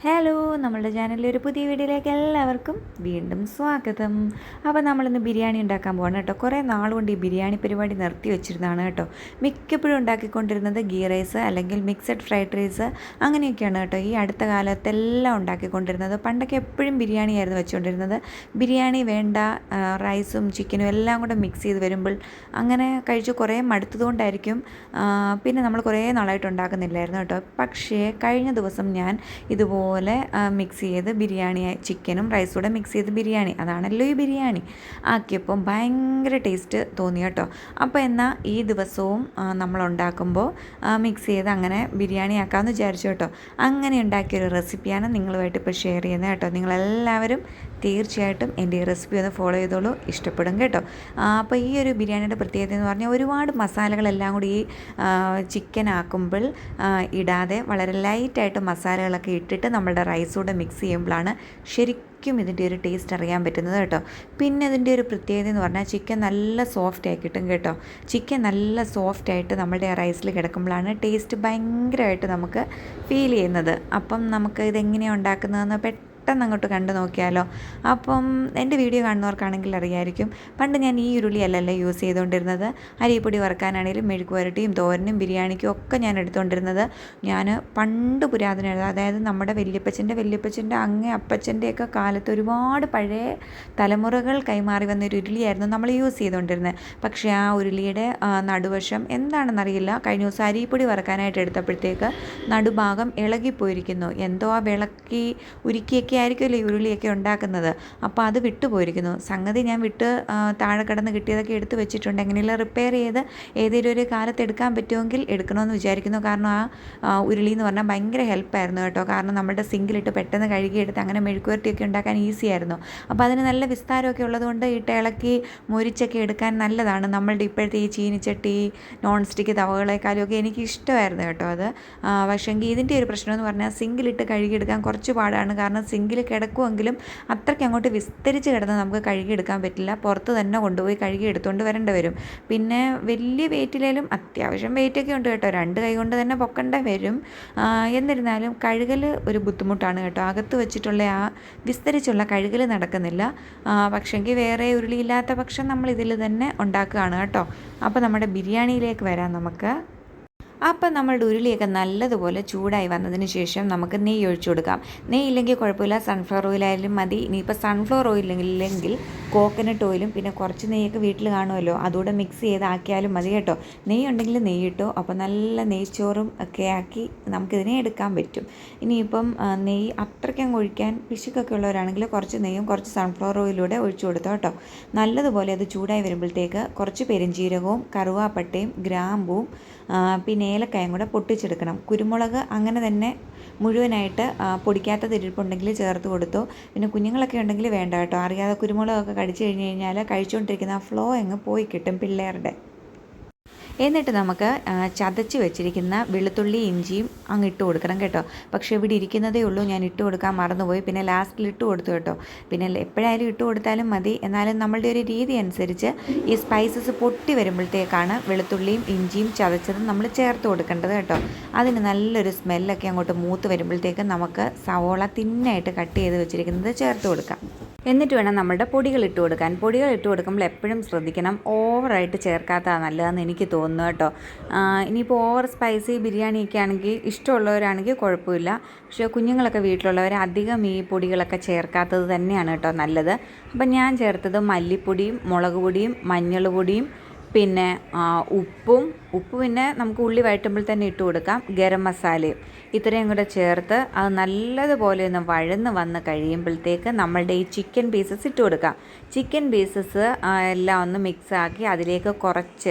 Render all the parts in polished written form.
Hello, നമ്മളുടെ ചാനലിലെ ഒരു പുതിയ വീഡിയോയിലേക്ക് എല്ലാവർക്കും വീണ്ടും സ്വാഗതം. അപ്പോൾ നമ്മളിന്ന് ബിരിയാണി ഉണ്ടാക്കാൻ പോകണം കേട്ടോ. കുറേ നാളുകൊണ്ട് ഈ ബിരിയാണി പരിപാടി നിർത്തി വെച്ചിരുന്നതാണ് കേട്ടോ. മിക്കപ്പോഴും ഉണ്ടാക്കിക്കൊണ്ടിരുന്നത് ഗീ റൈസ് അല്ലെങ്കിൽ മിക്സഡ് ഫ്രൈഡ് റൈസ് അങ്ങനെയൊക്കെയാണ് കേട്ടോ ഈ അടുത്ത കാലത്തെല്ലാം ഉണ്ടാക്കിക്കൊണ്ടിരുന്നത്. പണ്ടൊക്കെ എപ്പോഴും ബിരിയാണിയായിരുന്നു വെച്ചുകൊണ്ടിരുന്നത്. ബിരിയാണി വേണ്ട, റൈസും ചിക്കനും എല്ലാം കൂടെ മിക്സ് ചെയ്ത് വരുമ്പോൾ അങ്ങനെ കഴിച്ച് കുറേ മടുത്തതുകൊണ്ടായിരിക്കും പിന്നെ നമ്മൾ കുറേ നാളായിട്ട് ഉണ്ടാക്കുന്നില്ലായിരുന്നു കേട്ടോ. പക്ഷേ കഴിഞ്ഞ ദിവസം ഞാൻ ഇതുപോലെ മിക്സ് ചെയ്ത് ബിരിയാണി, ചിക്കനും റൈസും കൂടെ മിക്സ് ചെയ്ത് ബിരിയാണി, അതാണല്ലോ ഈ ബിരിയാണി ആക്കിയപ്പം ഭയങ്കര ടേസ്റ്റ് തോന്നി കേട്ടോ. അപ്പോൾ എന്നാൽ ഈ ദിവസവും നമ്മൾ ഉണ്ടാക്കുമ്പോൾ മിക്സ് ചെയ്ത് അങ്ങനെ ബിരിയാണി ആക്കാമെന്ന് വിചാരിച്ചു കേട്ടോ. അങ്ങനെ ഉണ്ടാക്കിയൊരു റെസിപ്പിയാണ് നിങ്ങളുമായിട്ട് ഇപ്പോൾ ഷെയർ ചെയ്യുന്നത് കേട്ടോ. നിങ്ങളെല്ലാവരും തീർച്ചയായിട്ടും എൻ്റെ ഈ റെസിപ്പി ഒന്ന് ഫോളോ ചെയ്തോളൂ, ഇഷ്ടപ്പെടും കേട്ടോ. അപ്പോൾ ഈ ഒരു ബിരിയാണിയുടെ പ്രത്യേകത എന്ന് പറഞ്ഞാൽ ഒരുപാട് മസാലകളെല്ലാം കൂടി ഈ ചിക്കൻ ആക്കുമ്പോൾ ഇടാതെ വളരെ ലൈറ്റായിട്ട് മസാലകളൊക്കെ ഇട്ടിട്ട് നമ്മളുടെ റൈസൂടെ മിക്സ് ചെയ്യുമ്പോഴാണ് ശരിക്കും ഇതിൻ്റെ ഒരു ടേസ്റ്റ് അറിയാൻ പറ്റുന്നത് കേട്ടോ. പിന്നെ ഇതിൻ്റെ ഒരു പ്രത്യേകത എന്ന് പറഞ്ഞാൽ ചിക്കൻ നല്ല സോഫ്റ്റായി കിട്ടും കേട്ടോ. ചിക്കൻ നല്ല സോഫ്റ്റായിട്ട് നമ്മുടെ ആ റൈസിൽ കിടക്കുമ്പോഴാണ് ടേസ്റ്റ് ഭയങ്കരമായിട്ട് നമുക്ക് ഫീൽ ചെയ്യുന്നത്. അപ്പം നമുക്ക് ഇതെങ്ങനെയാണ് ഉണ്ടാക്കുന്നതെന്ന് പെട്ടെന്ന് അങ്ങോട്ട് കണ്ടു നോക്കിയാലോ. അപ്പം എൻ്റെ വീഡിയോ കാണുന്നവർക്കാണെങ്കിൽ അറിയായിരിക്കും, പണ്ട് ഞാൻ ഈ ഉരുളിയല്ലല്ലോ യൂസ് ചെയ്തുകൊണ്ടിരുന്നത്. അരിപ്പൊടി വറുക്കാനാണെങ്കിലും മെഴുക്ക് പുരട്ടിയും തോരനും ബിരിയാണിക്കും ഒക്കെ ഞാൻ എടുത്തുകൊണ്ടിരുന്നത്. ഞാൻ പണ്ട് പുരാതന, അതായത് നമ്മുടെ വല്യപ്പച്ചൻ്റെ അങ്ങേ അപ്പച്ചൻ്റെയൊക്കെ കാലത്ത് ഒരുപാട് പഴയ തലമുറകൾ കൈമാറി വന്നൊരു ഉരുളിയായിരുന്നു നമ്മൾ യൂസ് ചെയ്തുകൊണ്ടിരുന്നത്. പക്ഷേ ആ ഉരുളിയുടെ നടുവശം എന്താണെന്നറിയില്ല, കഴിഞ്ഞ ദിവസം അരിപ്പൊടി വറുക്കാനായിട്ട് എടുത്തപ്പോഴത്തേക്ക് നടുഭാഗം ഇളകിപ്പോയിരിക്കുന്നു. എന്തോ ആ വിളക്കി ഉരുക്കിയൊക്കെ ആയിരിക്കുമല്ലോ ഈ ഉരുളിയൊക്കെ ഉണ്ടാക്കുന്നത്. അപ്പോൾ അത് വിട്ടുപോയിരിക്കുന്നു. സംഗതി ഞാൻ താഴെ കിടന്ന് കിട്ടിയതൊക്കെ എടുത്ത് വെച്ചിട്ടുണ്ട്. എങ്ങനെയുള്ള റിപ്പയർ ചെയ്ത് ഏതെങ്കിലും ഒരു കാലത്ത് എടുക്കാൻ പറ്റുമെങ്കിൽ എടുക്കണമെന്ന് വിചാരിക്കുന്നു. കാരണം ആ ഉരുളി എന്ന് പറഞ്ഞാൽ ഭയങ്കര ഹെൽപ്പായിരുന്നു കേട്ടോ. കാരണം നമ്മുടെ സിങ്കിലിട്ട് പെട്ടെന്ന് കഴുകിയെടുത്ത് അങ്ങനെ മെഴുക്കുവരട്ടിയൊക്കെ ഉണ്ടാക്കാൻ ഈസി ആയിരുന്നു. അപ്പോൾ അതിന് നല്ല വിസ്താരമൊക്കെ ഉള്ളതുകൊണ്ട് ഇട്ട് ഇളക്കി മുരിച്ചൊക്കെ എടുക്കാൻ നല്ലതാണ്. നമ്മളുടെ ഇപ്പോഴത്തെ ഈ ചീനിച്ചട്ടി, നോൺ സ്റ്റിക്ക് തവകളെക്കാളും ഒക്കെ എനിക്ക് ഇഷ്ടമായിരുന്നു കേട്ടോ അത്. പക്ഷേങ്കിൽ ഇതിൻ്റെ ഒരു പ്രശ്നം എന്ന് പറഞ്ഞാൽ സിങ്കിലിട്ട് കഴുകിയെടുക്കാൻ കുറച്ച് പാടാണ്. കാരണം സിങ്കിൽ കിടക്കുമെങ്കിലും അത്രയ്ക്ക് അങ്ങോട്ട് വിസ്തരിച്ച് കിടന്ന് നമുക്ക് കഴുകിയെടുക്കാൻ പറ്റില്ല. പുറത്ത് തന്നെ കൊണ്ടുപോയി കഴുകി എടുത്തുകൊണ്ട് വരേണ്ടി വരും. പിന്നെ വലിയ വെയിറ്റിലേലും അത്യാവശ്യം വെയിറ്റൊക്കെ ഉണ്ട് കേട്ടോ, 2 കൈ കൊണ്ട് തന്നെ പൊക്കേണ്ടി വരും. എന്നിരുന്നാലും കഴുകൽ ഒരു ബുദ്ധിമുട്ടാണ് കേട്ടോ. അകത്ത് വെച്ചിട്ടുള്ള ആ വിസ്തരിച്ചുള്ള കഴുകൽ നടക്കുന്നില്ല. പക്ഷേങ്കിൽ വേറെ ഉരുളിയില്ലാത്ത പക്ഷം നമ്മൾ ഇതിൽ തന്നെ ഉണ്ടാക്കുകയാണ് കേട്ടോ. അപ്പോൾ നമ്മുടെ ബിരിയാണിയിലേക്ക് വരാം നമുക്ക്. അപ്പം നമ്മളുടെ ഉരുളിയൊക്കെ നല്ലതുപോലെ ചൂടായി വന്നതിന് ശേഷം നമുക്ക് നെയ്യ് ഒഴിച്ചു കൊടുക്കാം. നെയ്യ് ഇല്ലെങ്കിൽ കുഴപ്പമില്ല, സൺഫ്ലവർ ഓയിലായാലും മതി. ഇനിയിപ്പോൾ സൺഫ്ലവർ ഓയിൽ ഇല്ലെങ്കിൽ കോക്കനട്ട് ഓയിലും പിന്നെ കുറച്ച് നെയ്യൊക്കെ വീട്ടിൽ കാണുമല്ലോ, അതുകൂടെ മിക്സ് ചെയ്താക്കിയാലും മതി കേട്ടോ. നെയ്യ് ഉണ്ടെങ്കിൽ നെയ്യ് ഇട്ടോ. അപ്പോൾ നല്ല നെയ്ച്ചോറും ഒക്കെ ആക്കി നമുക്കിതിനെ എടുക്കാൻ പറ്റും. ഇനിയിപ്പം നെയ്യ് അത്രയ്ക്കും ഒഴിക്കാൻ പിശുക്കൊക്കെ ഉള്ളവരാണെങ്കിൽ കുറച്ച് നെയ്യും കുറച്ച് സൺഫ്ലവർ ഓയിലൂടെ ഒഴിച്ചു കൊടുത്തോ കേട്ടോ. നല്ലതുപോലെ അത് ചൂടായി വരുമ്പോഴത്തേക്ക് കുറച്ച് പെരുംജീരകവും കറുവാപ്പട്ടയും ഗ്രാമ്പൂവും പിന്നെ ഏലക്കായും കൂടെ പൊട്ടിച്ചെടുക്കണം. കുരുമുളക് അങ്ങനെ തന്നെ മുഴുവനായിട്ട് പൊടിക്കാത്തത് ഇരിപ്പുണ്ടെങ്കിൽ ചേർത്ത് കൊടുത്തു. പിന്നെ കുഞ്ഞുങ്ങളൊക്കെ ഉണ്ടെങ്കിൽ വേണ്ട കേട്ടോ. അറിയാതെ കുരുമുളകൊക്കെ കടിച്ചു കഴിഞ്ഞാൽ കഴിച്ചുകൊണ്ടിരിക്കുന്ന ആ ഫ്ലോ അങ്ങ് പോയി കിട്ടും പിള്ളേരുടെ. എന്നിട്ട് നമുക്ക് ചതച്ച് വെച്ചിരിക്കുന്ന വെളുത്തുള്ളി ഇഞ്ചിയും അങ്ങ് ഇട്ട് കൊടുക്കണം കേട്ടോ. പക്ഷേ ഇവിടെ ഇരിക്കുന്നതേ ഉള്ളൂ, ഞാൻ ഇട്ട് കൊടുക്കാൻ മറന്നുപോയി. പിന്നെ ലാസ്റ്റിൽ ഇട്ട് കൊടുത്തു കേട്ടോ. പിന്നെ എപ്പോഴായാലും ഇട്ട് കൊടുത്താലും മതി. എന്നാലും നമ്മളുടെ ഒരു രീതി അനുസരിച്ച് ഈ സ്പൈസസ് പൊട്ടി വരുമ്പോഴത്തേക്കാണ് വെളുത്തുള്ളിയും ഇഞ്ചിയും ചതച്ചതും നമ്മൾ ചേർത്ത് കൊടുക്കേണ്ടത് കേട്ടോ. അതിന് നല്ലൊരു സ്മെല്ലൊക്കെ അങ്ങോട്ട് മൂത്ത് വരുമ്പോഴത്തേക്ക് നമുക്ക് സവോള തിന്നായിട്ട് കട്ട് ചെയ്ത് വെച്ചിരിക്കുന്നത് ചേർത്ത് കൊടുക്കാം. എന്നിട്ട് വേണം നമ്മുടെ പൊടികൾ ഇട്ട് കൊടുക്കാൻ. പൊടികൾ ഇട്ട് കൊടുക്കുമ്പോൾ എപ്പോഴും ശ്രദ്ധിക്കണം, ഓവറായിട്ട് ചേർക്കാത്തതാണ് നല്ലതെന്ന് എനിക്ക് തോന്നുന്നു കേട്ടോ. ഇനിയിപ്പോൾ ഓവർ സ്പൈസി ബിരിയാണിയൊക്കെ ആണെങ്കിൽ ഇഷ്ടമുള്ളവരാണെങ്കിൽ കുഴപ്പമില്ല. പക്ഷേ കുഞ്ഞുങ്ങളൊക്കെ വീട്ടിലുള്ളവർ അധികം ഈ പൊടികളൊക്കെ ചേർക്കാത്തത് തന്നെയാണ് കേട്ടോ നല്ലത്. അപ്പം ഞാൻ ചേർത്തത് മല്ലിപ്പൊടിയും മുളക് പൊടിയും മഞ്ഞൾ പൊടിയും പിന്നെ ഉപ്പ് പിന്നെ നമുക്ക് ഉള്ളി വഴറ്റുമ്പോൾ തന്നെ ഇട്ട് കൊടുക്കാം. ഗരം മസാലയും ഇത്രയും കൂടെ ചേർത്ത് അത് നല്ലതുപോലെ ഒന്ന് വഴന്ന് വന്ന് കഴിയുമ്പോഴത്തേക്ക് നമ്മളുടെ ഈ ചിക്കൻ പീസസ് ഇട്ട് കൊടുക്കാം. ചിക്കൻ പീസസ് എല്ലാം ഒന്ന് മിക്സാക്കി അതിലേക്ക്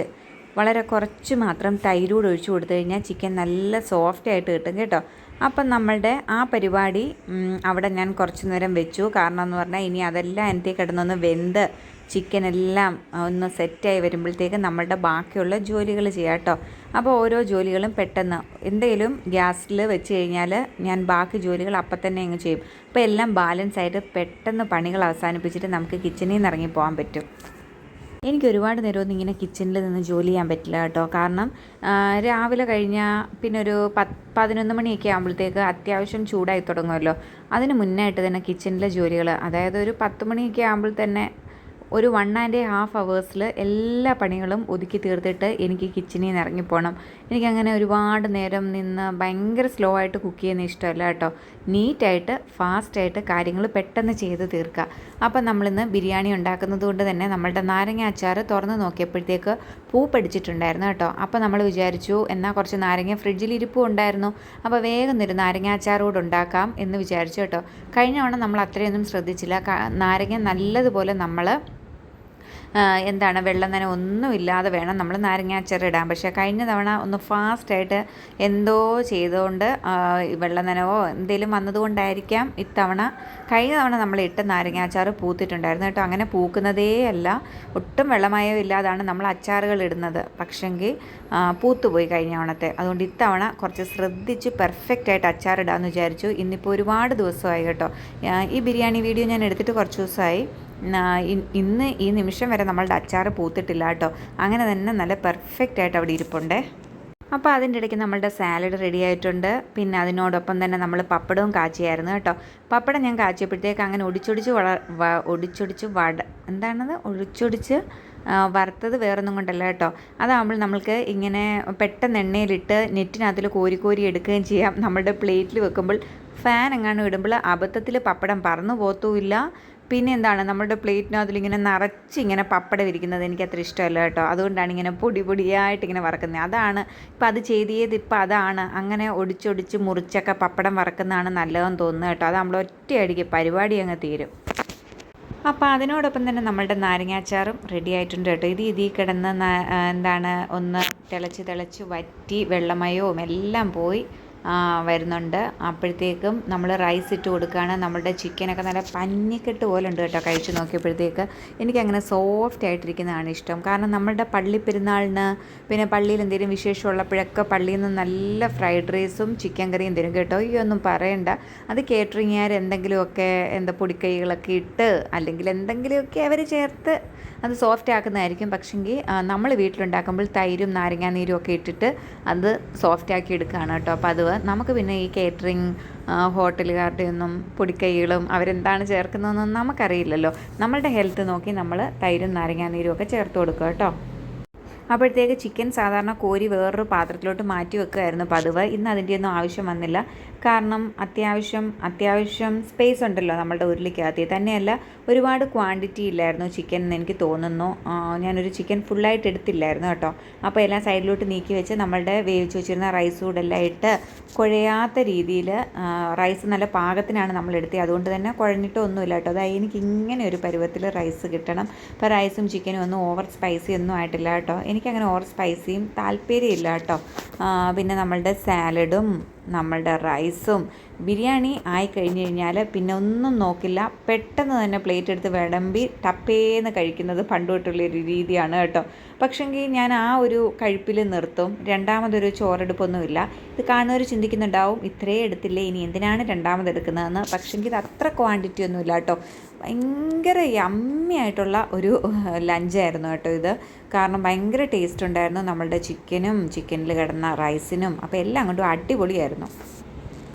വളരെ കുറച്ച് മാത്രം തൈരൂടെ ഒഴിച്ചു കൊടുത്തു കഴിഞ്ഞാൽ ചിക്കൻ നല്ല സോഫ്റ്റായിട്ട് കിട്ടും കേട്ടോ. അപ്പം നമ്മളുടെ ആ പരിപാടി അവിടെ ഞാൻ കുറച്ച് നേരം വെച്ചു. കാരണം എന്ന് പറഞ്ഞാൽ ഇനി അതെല്ലാം എനിക്ക് കിടന്നൊന്ന് വെന്ത് ചിക്കനെല്ലാം ഒന്ന് സെറ്റായി വരുമ്പോഴത്തേക്ക് നമ്മളുടെ ബാക്കിയുള്ള ജോലികൾ ചെയ്യാം കേട്ടോ. അപ്പോൾ ഓരോ ജോലികളും പെട്ടെന്ന് എന്തെങ്കിലും ഗ്യാസിൽ വെച്ച് കഴിഞ്ഞാൽ ഞാൻ ബാക്കി ജോലികൾ അപ്പം തന്നെ അങ്ങ് ചെയ്യും. അപ്പോൾ എല്ലാം ബാലൻസ് ആയിട്ട് പെട്ടെന്ന് പണികൾ അവസാനിപ്പിച്ചിട്ട് നമുക്ക് കിച്ചണിൽ നിന്ന് ഇറങ്ങി പോകാൻ പറ്റും. എനിക്ക് ഒരുപാട് നേരമൊന്നും ഇങ്ങനെ കിച്ചണിൽ നിന്ന് ജോലി ചെയ്യാൻ പറ്റില്ല കേട്ടോ. കാരണം രാവിലെ കഴിഞ്ഞാൽ പിന്നെ ഒരു 11 മണിയൊക്കെ ആകുമ്പോഴത്തേക്ക് അത്യാവശ്യം ചൂടായി തുടങ്ങുമല്ലോ. അതിന് മുന്നായിട്ട് തന്നെ കിച്ചണിലെ ജോലികൾ, അതായത് ഒരു 10 മണിയൊക്കെ ആകുമ്പോൾ തന്നെ ഒരു 1.5 hours എല്ലാ പണികളും ഒതുക്കി തീർത്തിട്ട് എനിക്ക് കിച്ചണിൽ നിന്ന് ഇറങ്ങിപ്പോകണം. എനിക്കങ്ങനെ ഒരുപാട് നേരം നിന്ന് ഭയങ്കര സ്ലോ ആയിട്ട് കുക്ക് ചെയ്യുന്ന ഇഷ്ടമല്ല കേട്ടോ. നീറ്റായിട്ട് ഫാസ്റ്റായിട്ട് കാര്യങ്ങൾ പെട്ടെന്ന് ചെയ്ത് തീർക്കുക. അപ്പം നമ്മളിന്ന് ബിരിയാണി ഉണ്ടാക്കുന്നത് കൊണ്ട് തന്നെ നമ്മളുടെ നാരങ്ങ അച്ചാർ തുറന്ന് നോക്കിയപ്പോഴത്തേക്ക് പൂ പിടിച്ചിട്ടുണ്ടായിരുന്നു കേട്ടോ. അപ്പോൾ നമ്മൾ വിചാരിച്ചു എന്നാൽ കുറച്ച് നാരങ്ങ ഫ്രിഡ്ജിൽ ഇരിപ്പും ഉണ്ടായിരുന്നു, അപ്പോൾ വേഗം ഒരു നാരങ്ങ അച്ചാർ കൂടെ ഉണ്ടാക്കാം എന്ന് വിചാരിച്ചു കേട്ടോ. കഴിഞ്ഞ തവണ നമ്മൾ അത്രയൊന്നും ശ്രദ്ധിച്ചില്ല. നാരങ്ങ നല്ലതുപോലെ നമ്മൾ വെള്ളം തന്നെ ഒന്നുമില്ലാതെ വേണം നമ്മൾ നാരങ്ങ അച്ചാർ ഇടാൻ. പക്ഷേ കഴിഞ്ഞ തവണ ഒന്ന് ഫാസ്റ്റായിട്ട് എന്തോ ചെയ്തുകൊണ്ട് വെള്ളം നനവോ എന്തെങ്കിലും വന്നതുകൊണ്ടായിരിക്കാം ഇത്തവണ കഴിഞ്ഞ തവണ നമ്മൾ ഇട്ട നാരങ്ങ അച്ചാർ പൂത്തിട്ടുണ്ടായിരുന്നു കേട്ടോ. അങ്ങനെ പൂക്കുന്നതേ അല്ല, ഒട്ടും വെള്ളമയോ ഇല്ലാതാണ് നമ്മൾ അച്ചാറുകൾ ഇടുന്നത്. പക്ഷെങ്കിൽ പൂത്തുപോയി കഴിഞ്ഞ തവണത്തെ. അതുകൊണ്ട് ഇത്തവണ കുറച്ച് ശ്രദ്ധിച്ച് പെർഫെക്റ്റായിട്ട് അച്ചാർ ഇടാമെന്ന് വിചാരിച്ചു. ഇന്നിപ്പോൾ ഒരുപാട് ദിവസമായി കേട്ടോ. ഈ ബിരിയാണി വീഡിയോ ഞാൻ എടുത്തിട്ട് കുറച്ച് ദിവസമായി. ഇന്ന് ഈ നിമിഷം വരെ നമ്മളുടെ അച്ചാർ പൂത്തിട്ടില്ല കേട്ടോ. അങ്ങനെ തന്നെ നല്ല പെർഫെക്റ്റായിട്ട് അവിടെ ഇരിപ്പുണ്ടേ. അപ്പോൾ അതിൻ്റെ ഇടയ്ക്ക് നമ്മളുടെ സാലഡ് റെഡി ആയിട്ടുണ്ട്. പിന്നെ അതിനോടൊപ്പം തന്നെ നമ്മൾ പപ്പടവും കാച്ചിയായിരുന്നു കേട്ടോ. പപ്പടം ഞാൻ കാച്ചിയപ്പോഴത്തേക്ക് അങ്ങനെ ഒടിച്ചൊടിച്ച് വറുത്തത് വേറൊന്നും കൊണ്ടല്ല കേട്ടോ. അതാകുമ്പോൾ നമ്മൾക്ക് ഇങ്ങനെ പെട്ടെന്ന് എണ്ണയിലിട്ട് നെറ്റിനകത്തിൽ കോരി എടുക്കുകയും ചെയ്യാം. നമ്മളുടെ പ്ലേറ്റിൽ വെക്കുമ്പോൾ ഫാൻ എങ്ങാനും ഇടുമ്പോൾ അബദ്ധത്തിൽ പപ്പടം പറന്നു പോത്തുമില്ല. പിന്നെ നമ്മുടെ പ്ലേറ്റിനകത്തിൽ നിറച്ചിങ്ങനെ പപ്പടം ഇരിക്കുന്നത് എനിക്ക് അത്ര ഇഷ്ടമല്ല കേട്ടോ. അതുകൊണ്ടാണ് ഇങ്ങനെ പൊടിയായിട്ട് ഇങ്ങനെ വറക്കുന്നത്. അതാണ് ഇപ്പം അത് ഇപ്പം അതാണ് അങ്ങനെ ഒടിച്ചൊടിച്ച് മുറിച്ചൊക്കെ പപ്പടം വറക്കുന്നതാണ് നല്ലതെന്ന് തോന്നുന്നു കേട്ടോ. അത് നമ്മൾ ഒറ്റയടിക്ക് പരിപാടി അങ്ങ് തീരും. അപ്പോൾ അതിനോടൊപ്പം തന്നെ നമ്മളുടെ നാരങ്ങാച്ചാറും റെഡി ആയിട്ടുണ്ട് കേട്ടോ. ഇതിൽ കിടന്ന് ഒന്ന് തിളച്ച് വറ്റി വെള്ളമയവും എല്ലാം പോയി വരുന്നുണ്ട്. അപ്പോഴത്തേക്കും നമ്മൾ റൈസ് ഇട്ട് കൊടുക്കുകയാണ്. നമ്മളുടെ ചിക്കനൊക്കെ നല്ല പഞ്ഞിക്കെട്ട് പോലെ ഉണ്ട് കേട്ടോ. കഴിച്ച് നോക്കിയപ്പോഴത്തേക്ക് എനിക്കങ്ങനെ സോഫ്റ്റ് ആയിട്ടിരിക്കുന്നതാണ് ഇഷ്ടം. കാരണം നമ്മളുടെ പള്ളി പെരുന്നാളിന് പിന്നെ പള്ളിയിൽ എന്തെങ്കിലും വിശേഷമുള്ളപ്പോഴൊക്കെ പള്ളിയിൽ നിന്ന് നല്ല ഫ്രൈഡ് റൈസും ചിക്കൻ കറിയും തരും കേട്ടോ. ഈ ഒന്നും പറയണ്ട, അത് കേറ്ററിംഗുകാർ എന്തെങ്കിലുമൊക്കെ പൊടിക്കൈകളൊക്കെ ഇട്ട് അല്ലെങ്കിൽ എന്തെങ്കിലുമൊക്കെ അവർ ചേർത്ത് അത് സോഫ്റ്റ് ആക്കുന്നതായിരിക്കും. പക്ഷെങ്കിൽ നമ്മൾ വീട്ടിലുണ്ടാക്കുമ്പോൾ തൈരും നാരങ്ങാനീരും ഒക്കെ ഇട്ടിട്ട് അത് സോഫ്റ്റ് ആക്കി എടുക്കുകയാണ് കേട്ടോ. അപ്പോൾ അത് നമുക്ക് പിന്നെ ഈ കേറ്ററിംഗ് ഹോട്ടലുകാരുടെ ഒന്നും പൊടിക്കൈകളും അവരെന്താണ് ചേർക്കുന്നതെന്നൊന്നും നമുക്കറിയില്ലല്ലോ. നമ്മളുടെ ഹെൽത്ത് നോക്കി നമ്മൾ തൈരും നാരങ്ങാനീരും ഒക്കെ ചേർത്ത് കൊടുക്കുക കേട്ടോ. അപ്പോഴത്തേക്ക് ചിക്കൻ സാധാരണ കോരി വേറൊരു പാത്രത്തിലോട്ട് മാറ്റി വെക്കുമായിരുന്നു പതിവ്. ഇന്ന് അതിൻ്റെ ഒന്നും ആവശ്യം വന്നില്ല. കാരണം അത്യാവശ്യം സ്പേസ് ഉണ്ടല്ലോ നമ്മളുടെ ഉരുളിക്കകത്ത്. തന്നെയല്ല ഒരുപാട് ക്വാണ്ടിറ്റി ഇല്ലായിരുന്നു ചിക്കൻ എന്ന് എനിക്ക് തോന്നുന്നു. ഞാനൊരു ചിക്കൻ ഫുള്ളായിട്ട് എടുത്തില്ലായിരുന്നു കേട്ടോ. അപ്പോൾ എല്ലാം സൈഡിലോട്ട് നീക്കി വെച്ച് നമ്മളുടെ വേവിച്ച് വെച്ചിരുന്ന റൈസ് കൂടെല്ലാം ഇട്ട് കുഴയാത്ത രീതിയിൽ റൈസ് നല്ല പാകത്തിനാണ് നമ്മൾ എടുത്തത്. അതുകൊണ്ട് തന്നെ കുഴഞ്ഞിട്ടൊന്നുമില്ല കേട്ടോ. അതായത് എനിക്ക് ഇങ്ങനെ ഒരു പരുവത്തിൽ റൈസ് കിട്ടണം. ഇപ്പോൾ റൈസും ചിക്കനും ഒന്നും ഓവർ സ്പൈസി ഒന്നും ആയിട്ടില്ല കേട്ടോ. എനിക്കങ്ങനെ ഓവർ സ്പൈസിയും താല്പര്യമില്ല കേട്ടോ. പിന്നെ നമ്മളുടെ സാലഡും നമ്മളുടെ റൈസും ബിരിയാണി ആയിക്കഴിഞ്ഞ് കഴിഞ്ഞാൽ പിന്നെ ഒന്നും നോക്കില്ല, പെട്ടെന്ന് തന്നെ പ്ലേറ്റ് എടുത്ത് വിളമ്പി ടപ്പേന്ന് കഴിക്കുന്നത് പണ്ട് തൊട്ടുള്ളൊരു രീതിയാണ് കേട്ടോ. പക്ഷെങ്കിൽ ഞാൻ ആ ഒരു കഴിപ്പിൽ നിർത്തും. രണ്ടാമതൊരു ചോറെടുപ്പൊന്നുമില്ല. ഇത് കാണുന്നവർ ചിന്തിക്കുന്നുണ്ടാവും ഇത്രയും എടുത്തില്ലേ, ഇനി എന്തിനാണ് രണ്ടാമതെടുക്കുന്നതെന്ന്. പക്ഷെങ്കിൽ ഇത് അത്ര ക്വാണ്ടിറ്റി ഒന്നുമില്ല കേട്ടോ. ഭയങ്കര യമ്മിയായിട്ടുള്ള ഒരു ലഞ്ചായിരുന്നു കേട്ടോ ഇത്. കാരണം ഭയങ്കര ടേസ്റ്റ് ഉണ്ടായിരുന്നു നമ്മളുടെ ചിക്കനിൽ കിടന്ന റൈസിനും. അപ്പോൾ എല്ലാം കൊണ്ടും അടിപൊളിയായിരുന്നു.